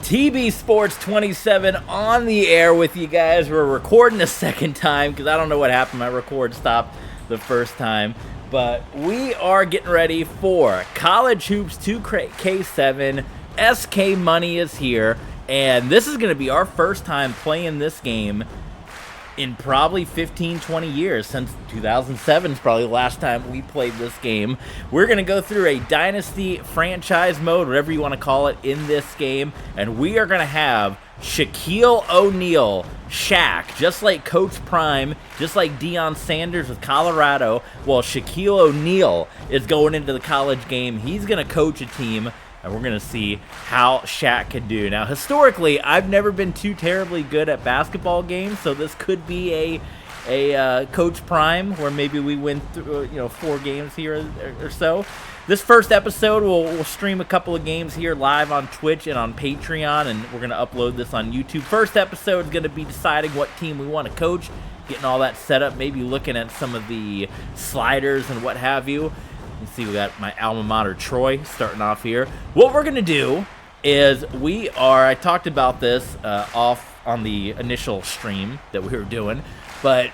TB Sports 27 on the air with you guys. We're recording a second time because I don't know what happened. My record stopped the first time. But we are getting ready for College Hoops 2K7. SK Money is here. And this is going to be our first time playing this game in probably 15, 20 years. Since 2007 is probably the last time we played this game. We're going to go through a Dynasty franchise mode, whatever you want to call it, in this game. And we are going to have Shaquille O'Neal, Shaq, just like Coach Prime, just like Deion Sanders with Colorado. Well, Shaquille O'Neal is going into the college game. He's going to coach a team, and we're going to see how Shaq can do. Now, historically, I've never been too terribly good at basketball games, so this could be a Coach Prime, where maybe we win through, 4 games here or so. This first episode, we'll stream a couple of games here live on Twitch and on Patreon, and we're going to upload this on YouTube. First episode is going to be deciding what team we want to coach, getting all that set up, maybe looking at some of the sliders and what have you. You see, we got my alma mater, Troy, starting off here. What we're going to do is I talked about this off on the initial stream that we were doing, but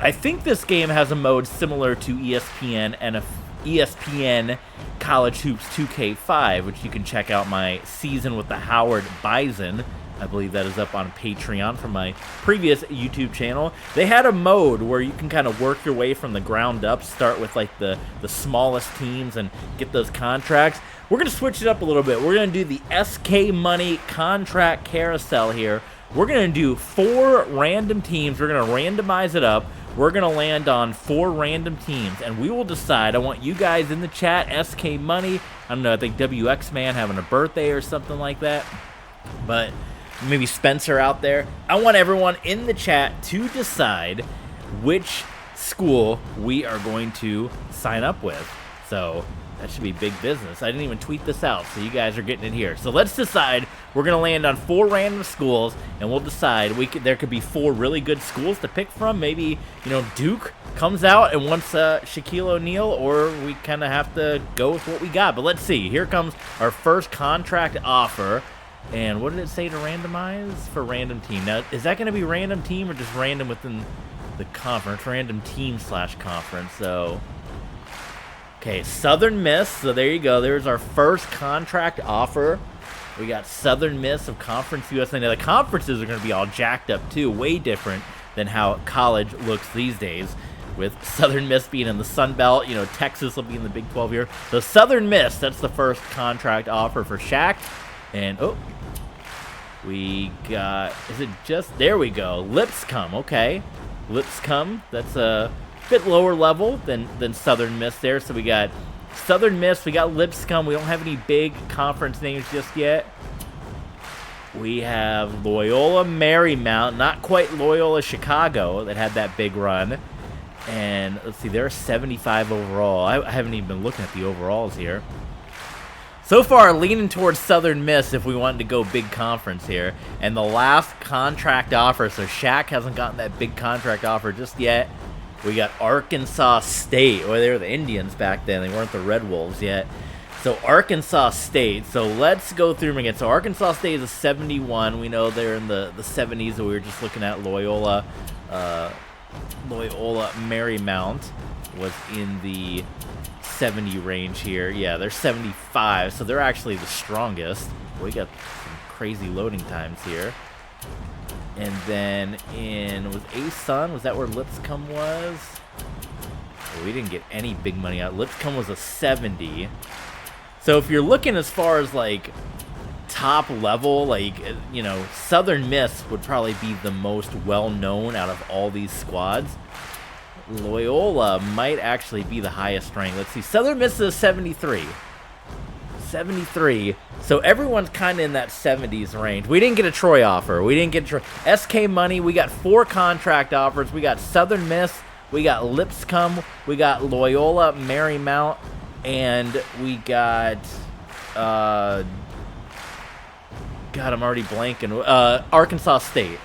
I think this game has a mode similar to ESPN and ESPN College Hoops 2K5, which you can check out my season with the Howard Bison. I believe that is up on Patreon from my previous YouTube channel. They had a mode where you can kind of work your way from the ground up, start with like the smallest teams and get those contracts. We're going to switch it up a little bit. We're going to do the SK Money contract carousel here. We're going to do 4 random teams. We're going to randomize it up. We're going to land on 4 random teams, and we will decide. I want you guys in the chat, SK Money. I don't know, I think WX Man having a birthday or something like that. But maybe Spencer out there. I want everyone in the chat to decide which school we are going to sign up with. So that should be big business. I didn't even tweet this out, so you guys are getting it here. So let's decide. We're going to land on 4 random schools, and we'll decide. There could be 4 really good schools to pick from. Maybe, Duke comes out and wants Shaquille O'Neal, or we kind of have to go with what we got. But let's see. Here comes our first contract offer. And what did it say to randomize for random team? Now, is that going to be random team or just random within the conference? Random team / conference. So, okay, Southern Miss. So there you go. There's our first contract offer. We got Southern Miss of Conference USA. Now, the conferences are going to be all jacked up, too. Way different than how college looks these days, with Southern Miss being in the Sun Belt. Texas will be in the Big 12 here. So Southern Miss, that's the first contract offer for Shaq. And, we got, there we go, Lipscomb, okay. Lipscomb, that's a bit lower level than Southern Miss there. So we got Southern Miss, we got Lipscomb. We don't have any big conference names just yet. We have Loyola Marymount, not quite Loyola Chicago that had that big run. And let's see, they're 75 overall. I haven't even been looking at the overalls here. So far, leaning towards Southern Miss if we wanted to go big conference here. And the last contract offer, so Shaq hasn't gotten that big contract offer just yet. We got Arkansas State. Well, they were the Indians back then. They weren't the Red Wolves yet. So Arkansas State. So let's go through them again. So Arkansas State is a 71. We know they're in the 70s that we were just looking at. Loyola Marymount was in the 70 range here. Yeah, they're 75, so they're actually the strongest. We got some crazy loading times here. And then was A-Sun, was that where Lipscomb was? Well, we didn't get any big money out. Lipscomb was a 70. So if you're looking as far as like top level, like, Southern Miss would probably be the most well-known out of all these squads. Loyola might actually be the highest ranked. Let's see. Southern Miss is 73. 73. So everyone's kind of in that 70s range. We didn't get a Troy offer. We didn't get SK Money. We got 4 contract offers. We got Southern Miss. We got Lipscomb. We got Loyola Marymount. And we got... God, I'm already blanking. Arkansas State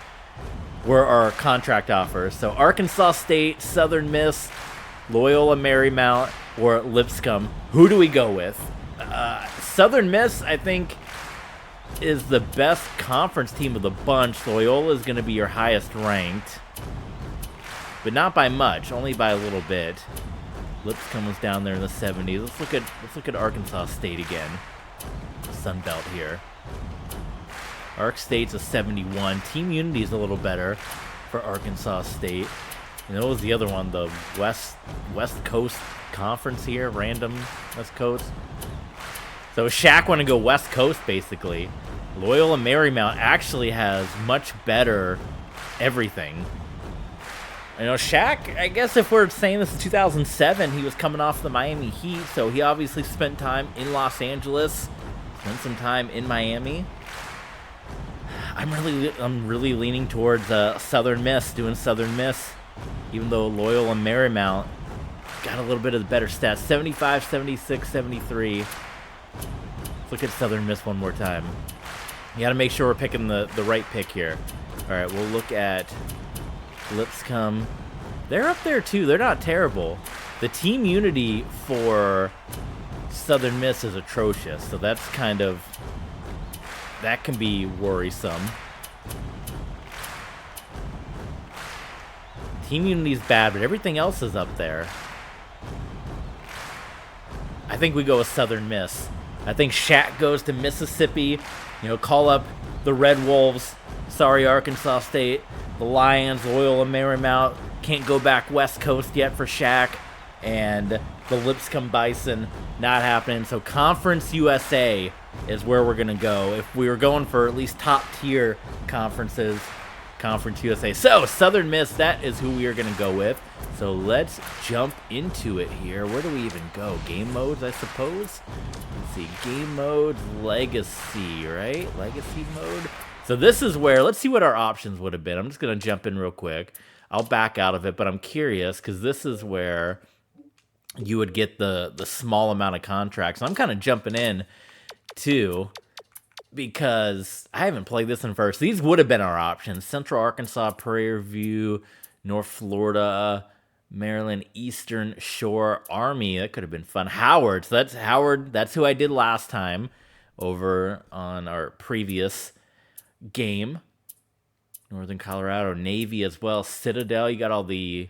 were our contract offers. So Arkansas State, Southern Miss, Loyola Marymount, or Lipscomb. Who do we go with? Southern Miss, I think is the best conference team of the bunch. Loyola is going to be your highest ranked, but not by much, only by a little bit. Lipscomb was down there in the 70s. Let's look at Arkansas State again. Sun Belt here. Ark State's a 71. Team Unity is a little better for Arkansas State. And what was the other one? The West Coast Conference here, random West Coast. So Shaq want to go West Coast basically. Loyola Marymount actually has much better everything. You know, Shaq, I guess if we're saying this is 2007, he was coming off the Miami Heat, so he obviously spent time in Los Angeles, spent some time in Miami. I'm really leaning towards Southern Miss, doing Southern Miss, even though Loyola Marymount got a little bit of the better stats. 75, 76, 73. Let's look at Southern Miss one more time. You got to make sure we're picking the right pick here. All right, we'll look at Lipscomb. They're up there too. They're not terrible. The team unity for Southern Miss is atrocious, so that's kind of, that can be worrisome. Team unity's bad, but everything else is up there. I think we go with Southern Miss. I think Shaq goes to Mississippi. You know, call up the Red Wolves. Sorry, Arkansas State. The Lions, Loyola Marymount. Can't go back West Coast yet for Shaq. And the Lipscomb Bison, not happening. So Conference USA is where we're going to go. If we were going for at least top tier conferences, Conference USA. So Southern Miss, that is who we are going to go with. So let's jump into it here. Where do we even go? Game modes, I suppose? Let's see. Game modes, Legacy, right? Legacy mode. So this is where, let's see what our options would have been. I'm just going to jump in real quick. I'll back out of it, but I'm curious because this is where you would get the small amount of contracts. I'm kind of jumping in too because I haven't played this in first. These would have been our options. Central Arkansas, Prairie View, North Florida, Maryland, Eastern Shore, Army. That could have been fun. Howard. So that's Howard. That's who I did last time over on our previous game. Northern Colorado, Navy as well. Citadel. You got all these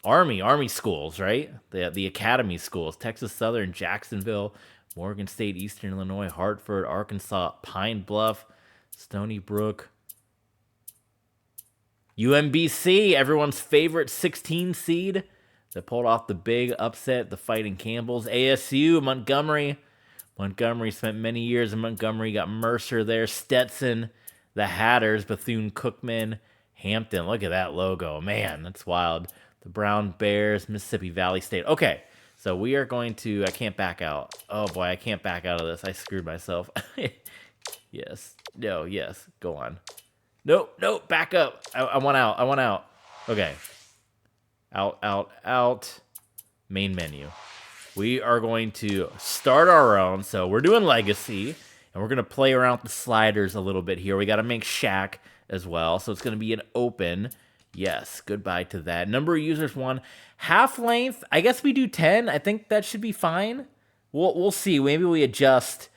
Army schools, right? The academy schools. Texas Southern, Jacksonville, Morgan State, Eastern Illinois, Hartford, Arkansas, Pine Bluff, Stony Brook, UMBC, everyone's favorite 16 seed that pulled off the big upset, the Fighting Campbells. ASU, Montgomery. Montgomery spent many years in Montgomery. Got Mercer there. Stetson, the Hatters, Bethune-Cookman, Hampton. Look at that logo. Man, that's wild. The Brown Bears, Mississippi Valley State. Okay, so we are going to... I can't back out. Oh, boy, I can't back out of this. I screwed myself. Yes. No, yes. Go on. Nope, back up. I want out. Okay. Out. Main menu. We are going to start our own. So we're doing Legacy, and we're going to play around with the sliders a little bit here. We got to make Shaq as well. So it's going to be an open. Yes, goodbye to that. Number of users, 1. Half length, I guess we do 10. I think that should be fine. We'll see. Maybe we adjust.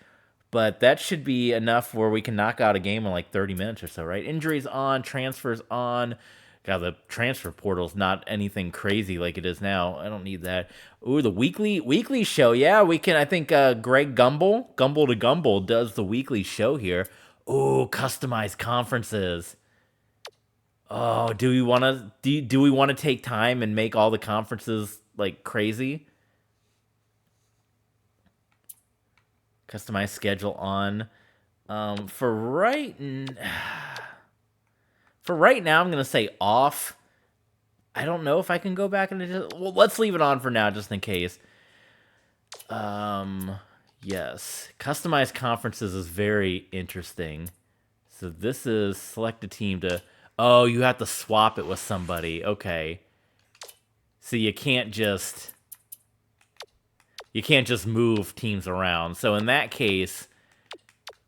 But that should be enough where we can knock out a game in like 30 minutes or so, right? Injuries on, transfers on. God, the transfer portal's not anything crazy like it is now. I don't need that. Ooh, the weekly show. Yeah, we can. I think Greg Gumbel to Gumbel, does the weekly show here. Ooh, customized conferences. Oh, do we want to take time and make all the conferences like crazy? Customized schedule on. For right now, I'm going to say off. I don't know if I can go back and adjust. Well, let's leave it on for now, just in case. Yes. Customized conferences is very interesting. So this is select a team to... Oh, you have to swap it with somebody. Okay. So you can't just move teams around. So in that case,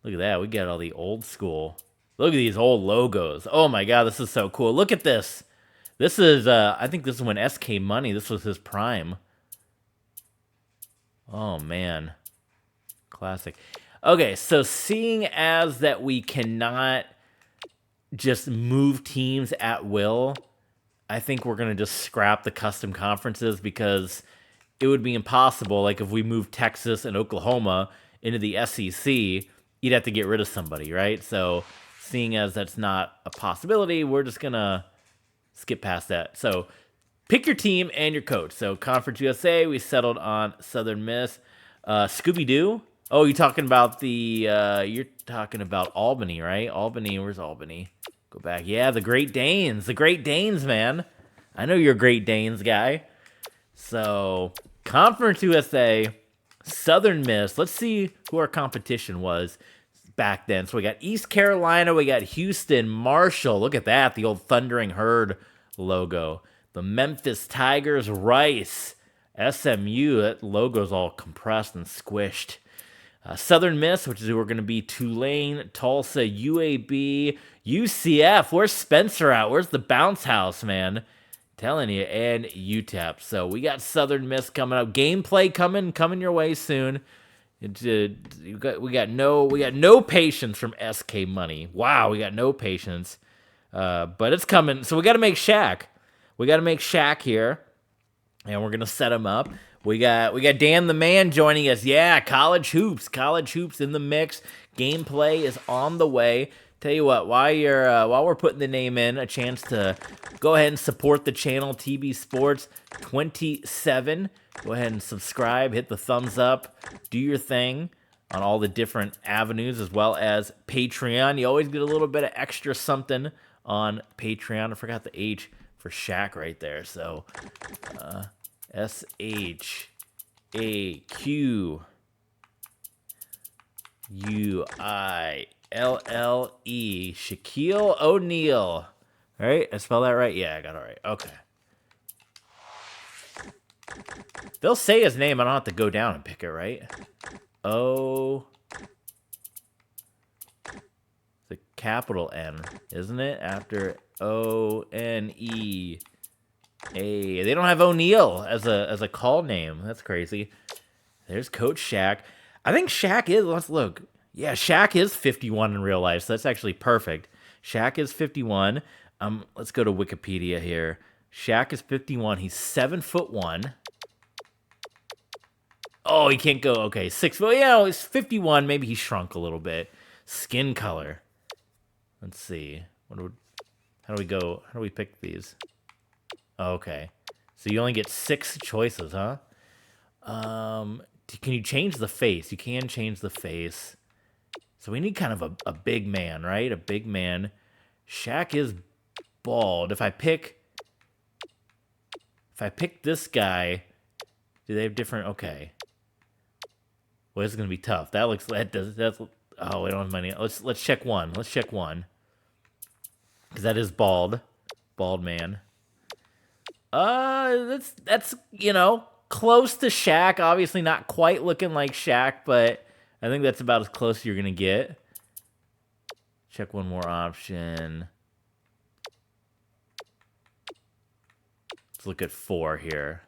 look at that. We got all the old school. Look at these old logos. Oh my God, this is so cool. Look at this. This is, I think this is when SK Money, this was his prime. Oh man. Classic. Okay, so seeing as that we cannot just move teams at will, I think we're going to just scrap the custom conferences because it would be impossible. Like if we move Texas and Oklahoma into the SEC, you'd have to get rid of somebody, right? So seeing as that's not a possibility, we're just going to skip past that. So pick your team and your coach. So Conference USA, we settled on Southern Miss. Scooby-Doo. Oh, you're talking about Albany, right? Albany, where's Albany? Go back. Yeah, the Great Danes. The Great Danes, man. I know you're a Great Danes guy. So, Conference USA, Southern Miss. Let's see who our competition was back then. So we got East Carolina, we got Houston, Marshall. Look at that, the old Thundering Herd logo. The Memphis Tigers, Rice. SMU, that logo's all compressed and squished. Southern Miss, which is who we're going to be, Tulane, Tulsa, UAB, UCF. Where's Spencer at? Where's the bounce house, man? Telling you, and UTEP. So we got Southern Miss coming up. Gameplay coming your way soon. We got no patience from SK Money. Wow, we got no patience. But it's coming. So we got to make Shaq. We got to make Shaq here, and we're gonna set him up. We got Dan the Man joining us. Yeah, college hoops in the mix. Gameplay is on the way. Tell you what, while we're putting the name in, a chance to go ahead and support the channel, TB Sports 27. Go ahead and subscribe, hit the thumbs up, do your thing on all the different avenues, as well as Patreon. You always get a little bit of extra something on Patreon. I forgot the H for Shaq right there. So, SHAQUILLE, Shaquille O'Neal. All right, I spell that right? Yeah, I got it right. Okay. They'll say his name. I don't have to go down and pick it, right? O. The capital N, isn't it? After ONE. Hey, they don't have O'Neal as a call name. That's crazy. There's Coach Shaq. I think Shaq is, let's look. Yeah, Shaq is 51 in real life, so that's actually perfect. Shaq is 51. Let's go to Wikipedia here. Shaq is 51. He's 7'1". Oh, he can't go. Okay, 6 foot. Yeah, he's 51. Maybe he shrunk a little bit. Skin color. Let's see. How do we go? How do we pick these? Okay. So you only get 6 choices, huh? Can you change the face? You can change the face. So we need kind of a big man, right? A big man. Shaq is bald. If I pick this guy, do they have different? Okay. Well, this is gonna be tough. Oh, we don't have money. Let's check one. Let's check one. Because that is bald. Bald man. That's close to Shaq. Obviously not quite looking like Shaq, but I think that's about as close as you're gonna get. Check one more option. Let's look at 4 here.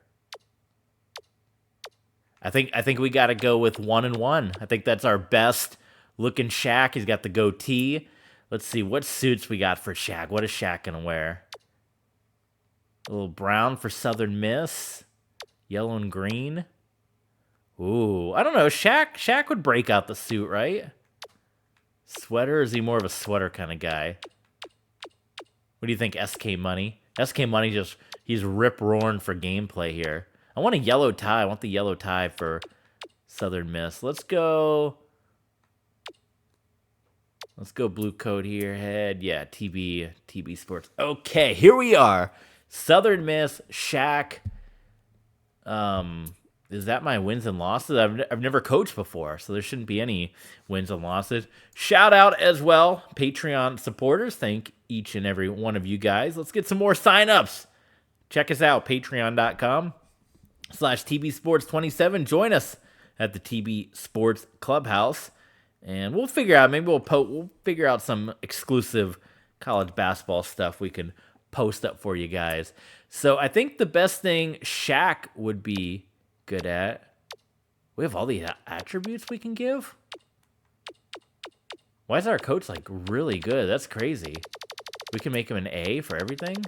I think we got to go with 1 and 1. I think that's our best looking Shaq. He's got the goatee. Let's see what suits we got for Shaq. What is Shaq gonna wear? A little brown for Southern Miss. Yellow and green. Ooh, I don't know. Shaq would break out the suit, right? Sweater, or is he more of a sweater kind of guy? What do you think, SK Money? SK Money he's rip-roaring for gameplay here. I want a yellow tie. I want the yellow tie for Southern Miss. Let's go blue coat here. Head. Yeah, TB Sports. Okay, here we are. Southern Miss, Shaq. Is that my wins and losses? I've never coached before, so there shouldn't be any wins and losses. Shout out as well, Patreon supporters. Thank each and every one of you guys. Let's get some more signups. Check us out, patreon.com/TBSports27. Join us at the TB Sports Clubhouse, and we'll figure out, maybe we'll figure out some exclusive college basketball stuff we can post up for you guys. So I think the best thing Shaq would be good at, we have all the attributes we can give. Why is our coach, like, really good? That's crazy. We can make him an A for everything?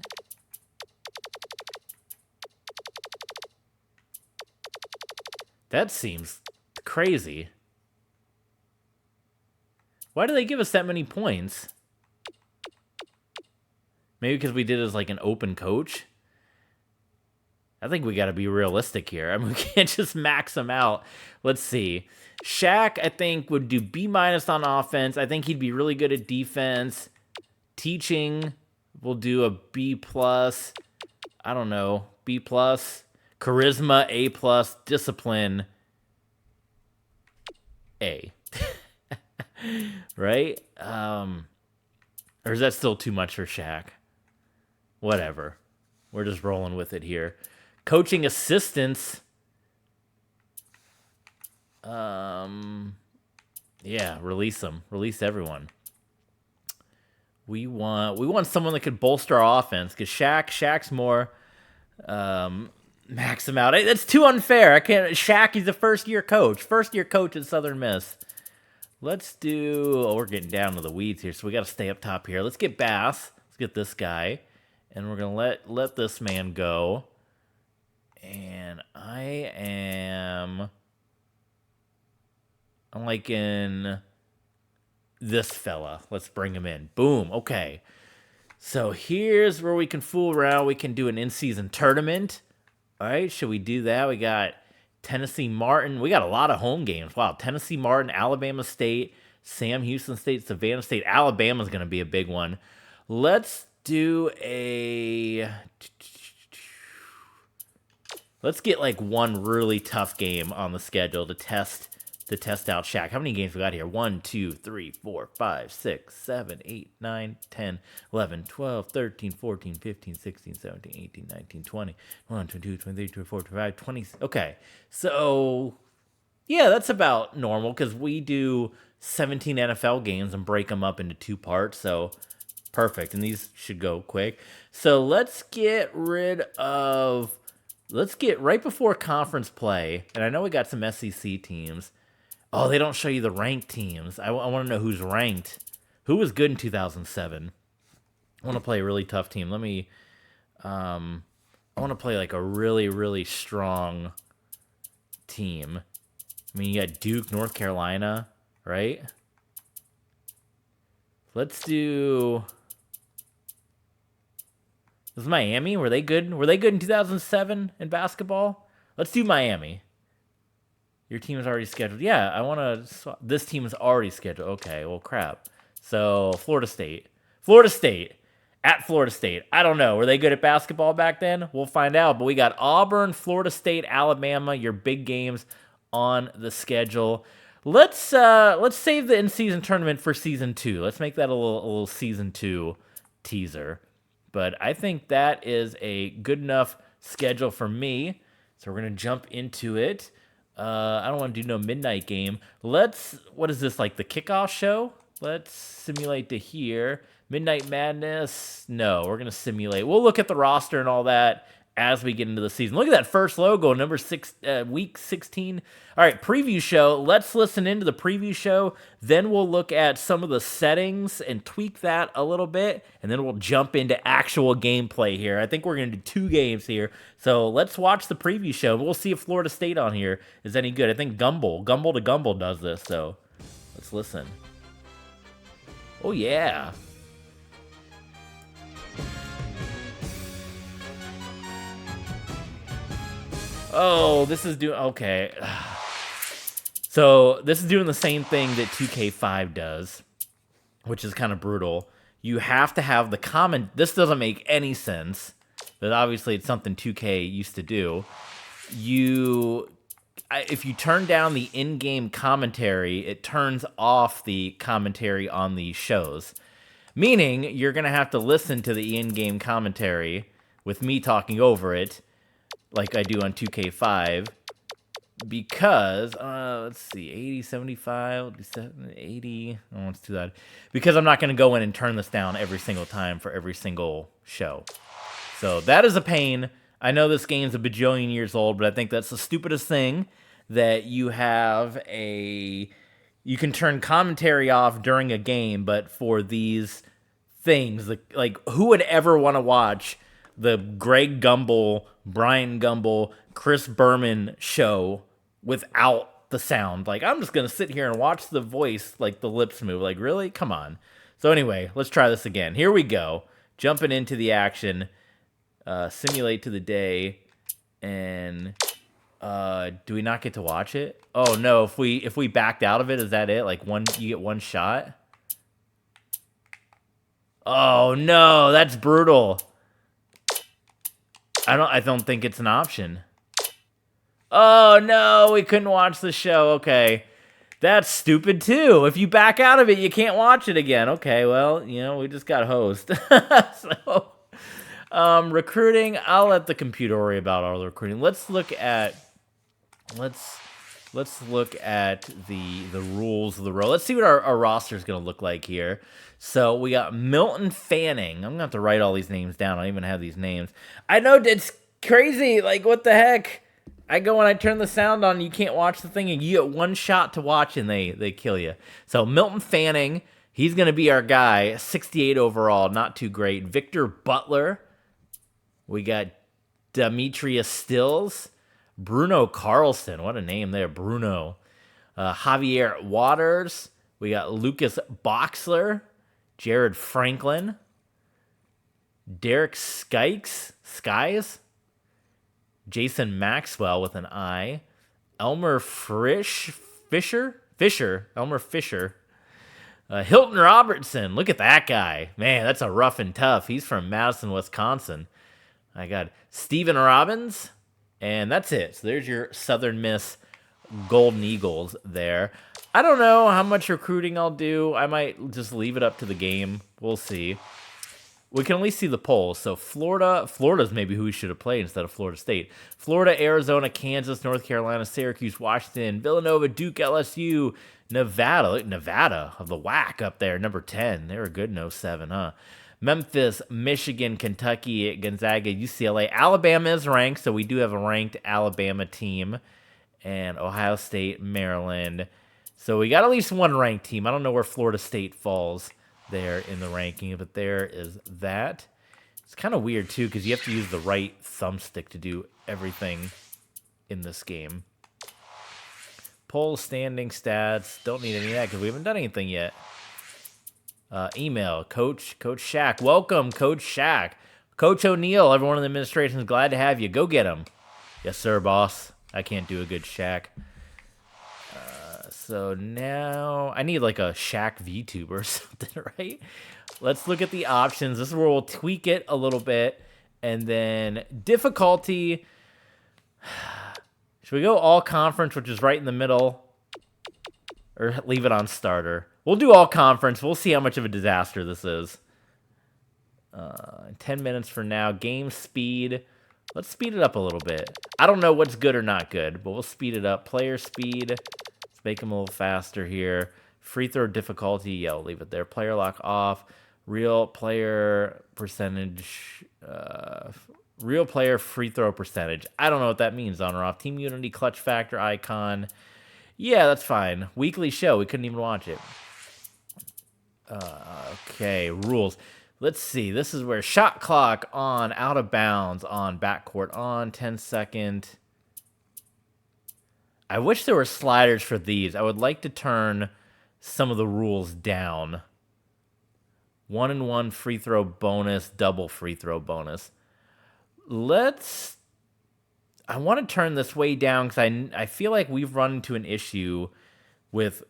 That seems crazy. Why do they give us that many points? Maybe because we did it as, like, an open coach? I think we got to be realistic here. I mean, we can't just max him out. Let's see. Shaq, I think, would do B- on offense. I think he'd be really good at defense. Teaching, we'll do a B+. I don't know. B+. Charisma, A+. Discipline, A. Right? Or is that still too much for Shaq? Whatever. We're just rolling with it here. Coaching assistants. Yeah, release them. Release everyone. We want someone that could bolster our offense, because Shaq's more max him out. That's too unfair. I can't. Shaq, he's a first-year coach at Southern Miss. Let's do. Oh, we're getting down to the weeds here, so we got to stay up top here. Let's get Bass. Let's get this guy, and we're gonna let this man go. And I'm liking this fella. Let's bring him in. Boom. Okay. So here's where we can fool around. We can do an in-season tournament. All right. Should we do that? We got Tennessee Martin. We got a lot of home games. Wow. Tennessee Martin, Alabama State, Sam Houston State, Savannah State. Alabama's going to be a big one. Let's do a... Let's get like one really tough game on the schedule to test out Shaq. How many games we got here? 1, 2, 3, 4, 5, 6, 7, 8, 9, 10, 11, 12, 13, 14, 15, 16, 17, 18, 19, 20, 21, 22, 23, 24, 25, 20. Okay. So, yeah, that's about normal because we do 17 NFL games and break them up into 2 parts. So, perfect. And these should go quick. So, let's get right before conference play, and I know we got some SEC teams. Oh, they don't show you the ranked teams. I want to know who's ranked. Who was good in 2007? I want to play a really tough team. I want to play like a really, really strong team. I mean, you got Duke, North Carolina, right? Let's do... Was Miami? Were they good? Were they good in 2007 in basketball? Let's do Miami. Your team is already scheduled. Yeah, I want to... This team is already scheduled. Okay, well, crap. So, Florida State. Florida State. At Florida State. I don't know. Were they good at basketball back then? We'll find out. But we got Auburn, Florida State, Alabama, your big games on the schedule. Let's save the in-season tournament for Season 2. Let's make that a little Season 2 teaser. But I think that is a good enough schedule for me. So we're going to jump into it. I don't want to do no midnight game. What is this, like the kickoff show? Let's simulate to here. Midnight Madness. No, we're going to simulate. We'll look at the roster and all that as we get into the season. Look at that first logo, number 6, week 16. All right, preview show. Let's listen into the preview show. Then we'll look at some of the settings and tweak that a little bit. And then we'll jump into actual gameplay here. I think we're going to do 2 games here. So let's watch the preview show. We'll see if Florida State on here is any good. I think Gumble to Gumble does this. So let's listen. Oh, yeah. Oh, this is doing... Okay. So, this is doing the same thing that 2K5 does, which is kind of brutal. You have to have the comment... This doesn't make any sense, but obviously it's something 2K used to do. If you turn down the in-game commentary, it turns off the commentary on these shows. Meaning, you're going to have to listen to the in-game commentary with me talking over it, like I do on 2K5, because, let's see, 80, 75, 80, I don't want to do that, because I'm not going to go in and turn this down every single time for every single show. So that is a pain. I know this game's a bajillion years old, but I think that's the stupidest thing, that you have a you can turn commentary off during a game, but for these things, like who would ever want to watch the Greg Gumbel, Brian Gumbel, Chris Berman show without the sound? Like, I'm just going to sit here and watch the voice, like the lips move. Like, really? Come on. So anyway, let's try this again. Here we go. Jumping into the action. Simulate to the day. And do we not get to watch it? Oh no, if we backed out of it, is that it? Like you get one shot? Oh no, that's brutal. I don't think it's an option. Oh no, we couldn't watch the show. Okay. That's stupid too. If you back out of it, you can't watch it again. Okay, well, we just got host. So, recruiting, I'll let the computer worry about all the recruiting. Let's look at the rules of the row. Let's see what our roster is going to look like here. So we got Milton Fanning. I'm going to have to write all these names down. I don't even have these names. I know, it's crazy. Like, what the heck? I go and I turn the sound on, you can't watch the thing, and you get one shot to watch, and they kill you. So Milton Fanning, he's going to be our guy. 68 overall, not too great. Victor Butler. We got Demetrius Stills. Bruno Carlson, what a name there, Bruno. Javier Waters. We got Lucas Boxler. Jared Franklin. Derek Skies. Jason Maxwell with an I. Elmer Fisher. Elmer Fisher. Hilton Robertson. Look at that guy. Man, that's a rough and tough. He's from Madison, Wisconsin. I got Steven Robbins. And that's it. So there's your Southern Miss Golden Eagles there. I don't know how much recruiting I'll do. I might just leave it up to the game. We'll see. We can at least see the polls. So Florida's maybe who we should have played instead of Florida State. Florida, Arizona, Kansas, North Carolina, Syracuse, Washington, Villanova, Duke, LSU, Nevada. Look, Nevada of the WAC up there, number 10. They were good in 07, huh? Memphis, Michigan, Kentucky, Gonzaga, UCLA. Alabama is ranked, so we do have a ranked Alabama team. And Ohio State, Maryland. So we got at least one ranked team. I don't know where Florida State falls there in the ranking, but there is that. It's kind of weird too because you have to use the right thumbstick to do everything in this game. Poll standing stats, don't need any of that because we haven't done anything yet. Email Coach Shaq, welcome Coach Shaq. Coach O'Neill, everyone in the administration is glad to have you. Go get him. Yes sir, boss. I can't do a good Shaq. So now I need like a Shaq VTuber or something, right? Let's look at the options. This is where we'll tweak it a little bit. And then difficulty. Should we go all conference, which is right in the middle? Or leave it on starter? We'll do all conference. We'll see how much of a disaster this is. 10 minutes for now. Game speed. Let's speed it up a little bit. I don't know what's good or not good, but we'll speed it up. Player speed. Make them a little faster here. Free throw difficulty, yeah, I'll leave it there. Player lock off. Real player percentage. Real player free throw percentage. I don't know what that means, on or off. Team Unity clutch factor icon. Yeah, that's fine. Weekly show. We couldn't even watch it. Okay, rules. Let's see. This is where shot clock on, out of bounds on, backcourt on, 10-second. I wish there were sliders for these. I would like to turn some of the rules down. 1-and-1 free throw bonus, double free throw bonus. I want to turn this way down because I feel like we've run into an issue with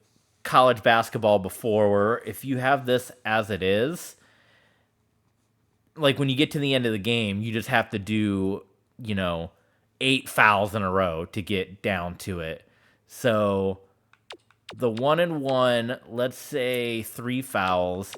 college basketball before where if you have this as it is, like when you get to the end of the game, you just have to do, 8 fouls in a row to get down to it. So the 1-and-1, let's say 3 fouls,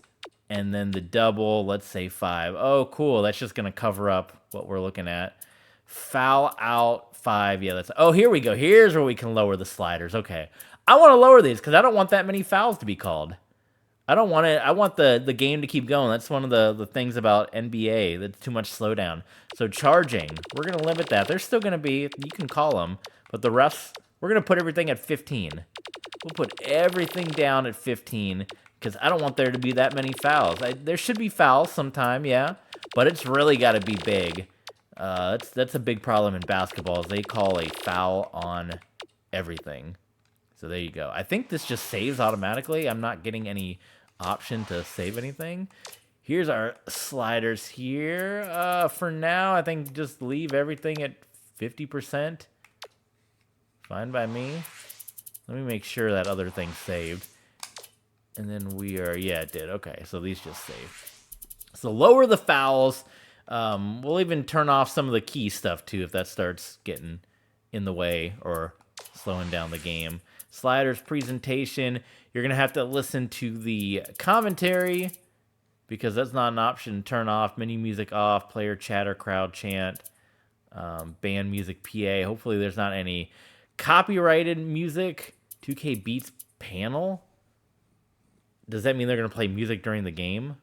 and then the double, let's say 5. Oh, cool. That's just going to cover up what we're looking at. Foul out 5. Yeah, oh, here we go. Here's where we can lower the sliders. Okay. I want to lower these because I don't want that many fouls to be called. I don't want it. I want the game to keep going. That's one of the things about NBA. That's too much slowdown. So charging, we're going to limit that. There's still going to be, you can call them, but the refs, we're going to put everything at 15. We'll put everything down at 15 because I don't want there to be that many fouls. There should be fouls sometime, yeah, but it's really got to be big. That's a big problem in basketball is they call a foul on everything. So there you go. I think this just saves automatically. I'm not getting any option to save anything. Here's our sliders here. For now, I think just leave everything at 50%. Fine by me. Let me make sure that other thing's saved. And then we are, yeah, it did. Okay, so these just saved. So lower the fouls. We'll even turn off some of the key stuff too if that starts getting in the way or slowing down the game. Sliders presentation. You're going to have to listen to the commentary because that's not an option. Turn off, menu music off, player chatter, crowd chant, band music PA. Hopefully there's not any copyrighted music. 2K Beats panel. Does that mean they're going to play music during the game?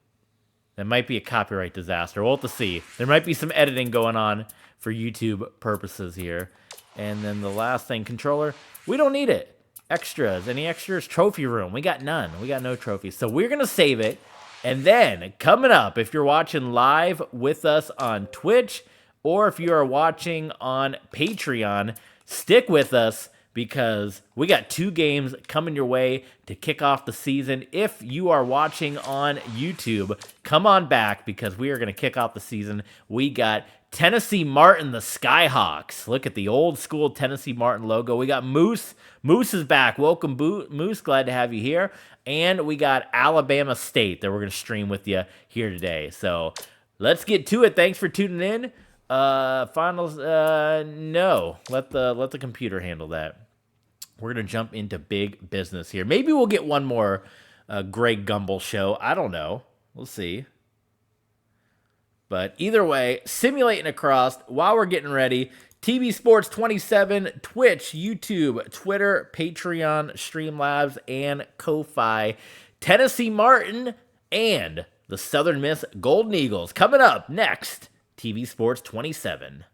That might be a copyright disaster. We'll have to see. There might be some editing going on for YouTube purposes here. And then the last thing, controller. We don't need it. Extras. Any extras? Trophy room. We got none. We got no trophies. So we're going to save it. And then, coming up, if you're watching live with us on Twitch, or if you are watching on Patreon, stick with us because we got 2 games coming your way to kick off the season. If you are watching on YouTube, come on back because we are going to kick off the season. We got Tennessee Martin, the Skyhawks. Look at the old school Tennessee Martin logo. We got Moose. Moose is back. Welcome, Moose. Glad to have you here. And we got Alabama State that we're going to stream with you here today. So let's get to it. Thanks for tuning in. Finals, no. Let the computer handle that. We're going to jump into big business here. Maybe we'll get one more Greg Gumbel show. I don't know. We'll see. But either way, simulating across while we're getting ready. TV Sports 27, Twitch, YouTube, Twitter, Patreon, Streamlabs, and Ko-Fi. Tennessee Martin and the Southern Miss Golden Eagles coming up next. TV Sports 27.